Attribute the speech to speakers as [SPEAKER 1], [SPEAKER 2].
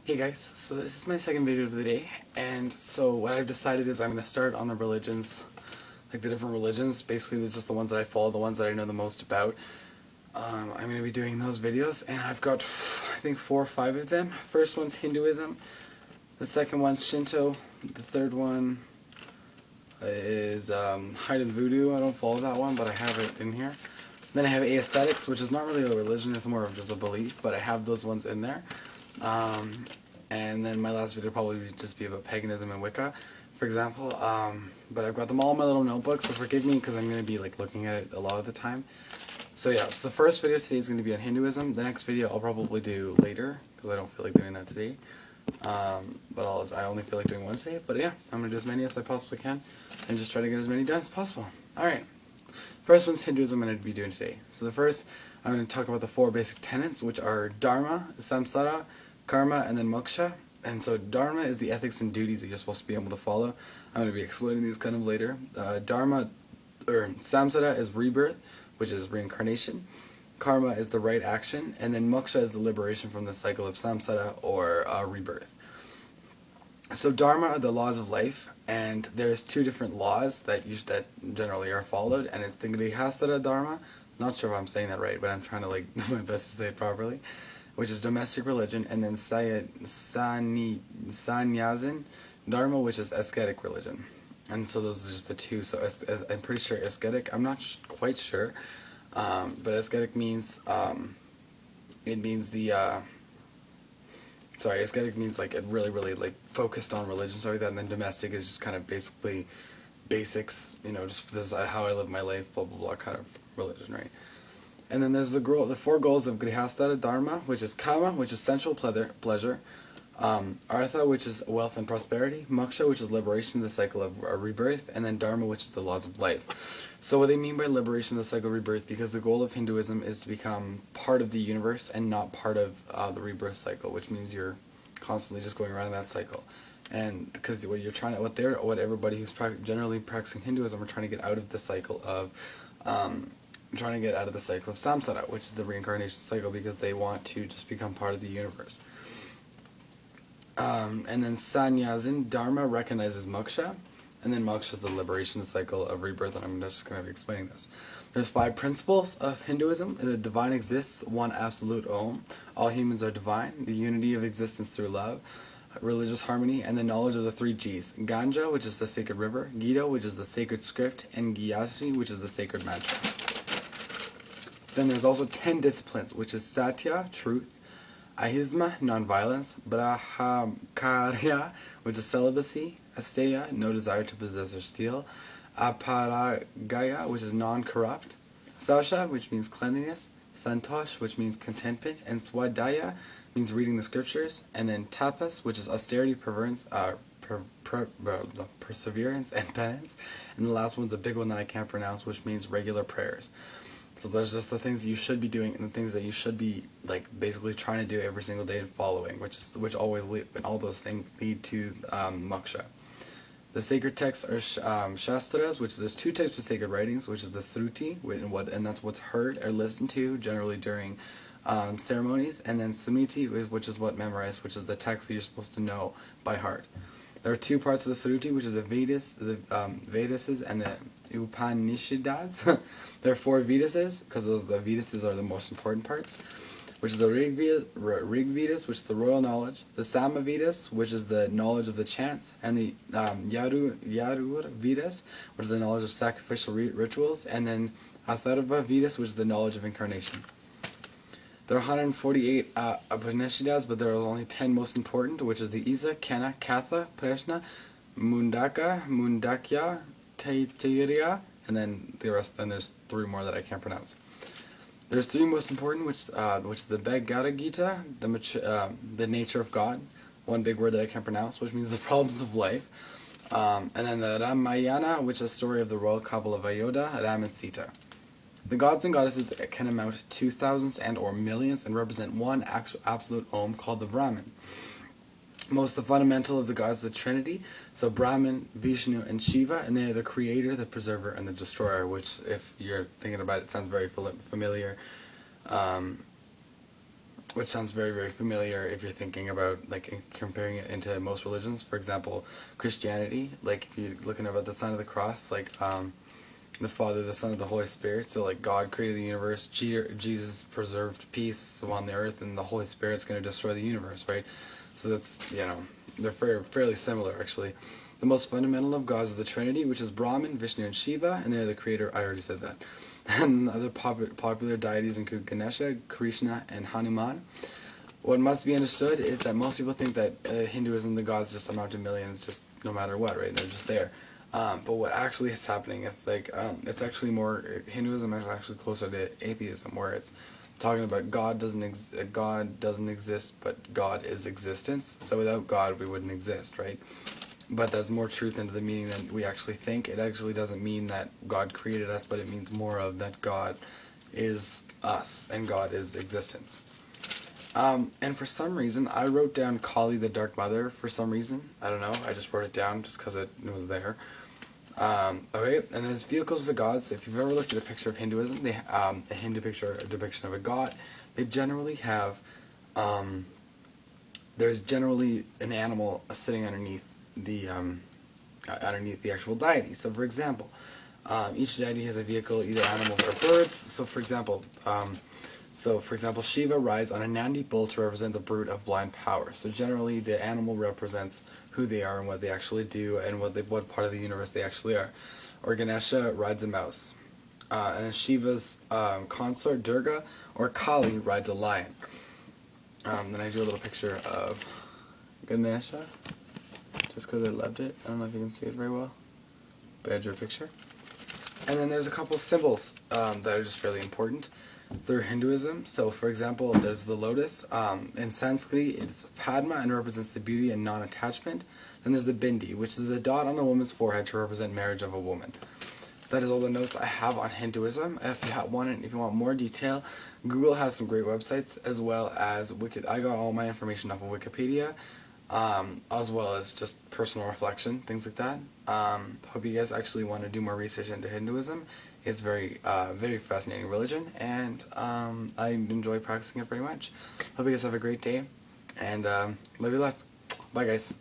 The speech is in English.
[SPEAKER 1] Hey guys, so this is my second video of the day, and so what I've decided is I'm going to start on the religions, like the different religions, basically just the ones that I follow, the ones that I know the most about. I'm going to be doing those videos, and I've got, I think, 4 or 5 of them. First one's Hinduism, the second one's Shinto, the third one is Haida Voodoo. I don't follow that one, but I have it in here. Then I have aesthetics, which is not really a religion, it's more of just a belief, but I have those ones in there. And then my last video will probably just be about paganism and Wicca, for example. But I've got them all in my little notebook, so forgive me because I'm going to be like looking at it a lot of the time. So yeah, so the first video today is going to be on Hinduism. The next video I'll probably do later because I don't feel like doing that today. But I only feel like doing one today. But yeah, I'm going to do as many as I possibly can and just try to get as many done as possible. Alright. First one's Hinduism I'm going to be doing today. So the first, I'm going to talk about the 4 basic tenets, which are Dharma, Samsara, Karma, and then Moksha. And so Dharma is the ethics and duties that you're supposed to be able to follow. I'm going to be explaining these kind of later. Dharma, or Samsara is rebirth, which is reincarnation. Karma is the right action, and then Moksha is the liberation from the cycle of Samsara, or rebirth. So Dharma are the laws of life, and there's 2 different laws that generally are followed, and it's the Grihastha Dharma. Not sure if I'm saying that right, but I'm trying to do my best to say it properly, which is domestic religion, and then Sannyasana Dharma, which is ascetic religion. And so those are just the 2. So I'm pretty sure ascetic, I'm not quite sure, but ascetic means, it means ascetic means like it really like focused on religion, so like that, and then domestic is just kind of basically basics, just this is how I live my life, blah blah blah kind of religion, right? And then there's the 4 goals of Grihastha Dharma, which is Kama, which is sensual pleasure, Artha, which is wealth and prosperity, Moksha, which is liberation of the cycle of rebirth, and then Dharma, which is the laws of life. So what they mean by liberation of the cycle of rebirth, because the goal of Hinduism is to become part of the universe and not part of the rebirth cycle, which means you're constantly just going around that cycle. And because what everybody who's generally practicing Hinduism are trying to get out of the cycle of samsara, which is the reincarnation cycle, because they want to just become part of the universe. And then Sannyasana Dharma recognizes moksha, and then moksha is the liberation cycle of rebirth, and I'm just going to be explaining this. There's 5 principles of Hinduism. The divine exists, one absolute Om. All humans are divine. The unity of existence through love, religious harmony, and the knowledge of the 3 Gs. Ganga, which is the sacred river. Gita, which is the sacred script. And Gayatri, which is the sacred mantra. Then there's also 10 disciplines, which is Satya, truth. Ahimsa, non-violence. Brahmacharya, which is celibacy. Asteya, no desire to possess or steal. Aparagaya, which is non-corrupt. Sasha, which means cleanliness. Santosh, which means contentment. And Swadhyaya means reading the scriptures. And then Tapas, which is austerity, perseverance, and penance. And the last one's a big one that I can't pronounce, which means regular prayers. So those are just the things you should be doing, and the things that you should be basically trying to do every single day and following, which always lead, and all those things lead to moksha. The sacred texts are shastras, which there's 2 types of sacred writings, which is the sruti, and that's what's heard or listened to generally during ceremonies, and then smriti, which is what memorized, which is the text that you're supposed to know by heart. There are 2 parts of the Sruti, which is the Vedas, and the Upanishads. There are 4 Vedas, because the Vedas are the most important parts, which is the Rig Vedas, which is the royal knowledge, the Sama Vedas, which is the knowledge of the chants, and the Yarur Vedas, which is the knowledge of sacrificial rituals, and then Atharva Vedas, which is the knowledge of incarnation. There are 148 Upanishads, but there are only 10 most important, which is the Isa, Kana, Katha, Prashna, Mundakya, Taittiriya, and then the rest. Then there's 3 more that I can't pronounce. There's 3 most important, which is the Bhagavad Gita, the nature of God, one big word that I can't pronounce, which means the problems of life, and then the Ramayana, which is a story of the royal couple of Ayodhya, Ram and Sita. The gods and goddesses can amount to thousands and or millions and represent one absolute Om called the Brahman. Most of the fundamental of the gods is the Trinity, so Brahman, Vishnu, and Shiva, and they are the creator, the preserver, and the destroyer, which, if you're thinking about it, sounds very familiar. which sounds very, very familiar if you're thinking about like comparing it into most religions. For example, Christianity, like if you're looking about the sign of the cross, like the Father, the Son, and the Holy Spirit. So like God created the universe, Jesus preserved peace on the earth, and the Holy Spirit's going to destroy the universe, right? So that's, they're fairly similar actually. The most fundamental of gods is the Trinity, which is Brahman, Vishnu, and Shiva, and they're the creator. I already said that. And other popular deities include Ganesha, Krishna, and Hanuman. What must be understood is that most people think that Hinduism, the gods just amount to millions, just no matter what, right? They're just there. But what actually is happening is like it's actually more Hinduism is actually closer to atheism, where it's talking about God doesn't exist, but God is existence. So without God, we wouldn't exist, right? But there's more truth into the meaning than we actually think. It actually doesn't mean that God created us, but it means more of that God is us and God is existence. And for some reason, I wrote down Kali the Dark Mother for some reason. I don't know. I just wrote it down just because it was there. Okay, and there's vehicles of the gods. If you've ever looked at a picture of Hinduism, a Hindu picture, a depiction of a god, they generally have, there's generally an animal sitting underneath the actual deity. So, for example, each deity has a vehicle, either animals or birds. So, for example, Shiva rides on a Nandi bull to represent the brute of blind power. So generally, the animal represents who they are and what they actually do and what part of the universe they actually are. Or Ganesha rides a mouse. And then Shiva's consort, Durga, or Kali, rides a lion. Then I do a little picture of Ganesha, just because I loved it. I don't know if you can see it very well, but I drew a picture. And then there's a couple symbols that are just really important through Hinduism. So, for example, there's the lotus. In Sanskrit, it's Padma and represents the beauty and non-attachment. Then there's the bindi, which is a dot on a woman's forehead to represent marriage of a woman. That is all the notes I have on Hinduism. If you want more detail, Google has some great websites, as well as I got all my information off of Wikipedia, as well as just personal reflection, things like that. Hope you guys actually want to do more research into Hinduism. It's very fascinating religion, and I enjoy practicing it very much. Hope you guys have a great day, and love you lots. Bye, guys.